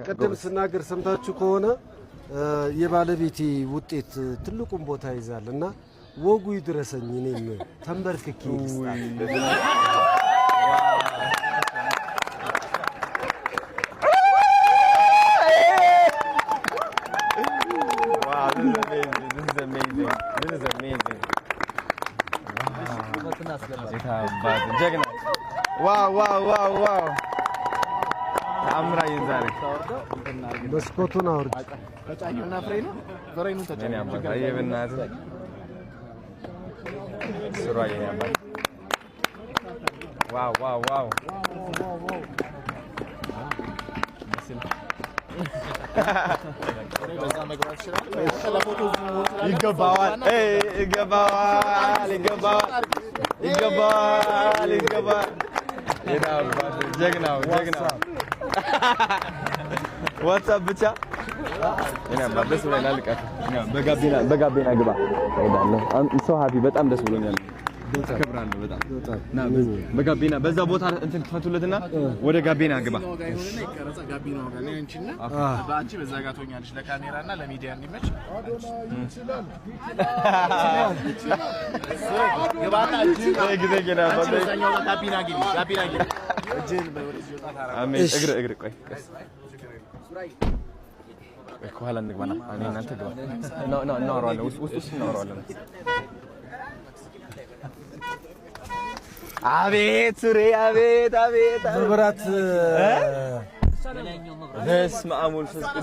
ቀደም ስናገር ሰምታችሁ ከሆነ የባለቤቴ ውጤት ትልቁን ቦታ ይዛልና ወጉ ይድረሰኝ እኔም ተንበርክኬ This is amazing. Wow. Amra yenzare. መስኮቱን አውርድ በጫዩና ፍሬኑ ፍሬኑ ተጫዩ አየብናት ስራ ያያባል ዋው ይገባዋል ጀግናው ዋትስአፕ ብቻ እኔ አባደስ ብለናል ልቀት በጋቢና ግባ እሄዳለሁ I'm so happy በጣም ደስ ብሎኛል ተከብራለሁ በጣም ና በጋቢና በዛ ቦታ እንትን ፈቱለትና ወደ ጋቢና ግባ ጋቢና ወጋኔ አንቺና ባንቺ በዛ ጋር ቶኛለሽ ለካሜራና ለሚዲያ እንዲመች ግባታ ግዴና በዛኛው ጋቢና ግቢ እጄን በወደዚህ ወጣ ታራ አሜን እግር ቆይ ከኋላ እንግባና እኔ እናንተ ግባ እናወራዋለን ውስጥ እናወራዋለን አቤት ሱሬ አቤት መብራት በስመ አብ ወልድ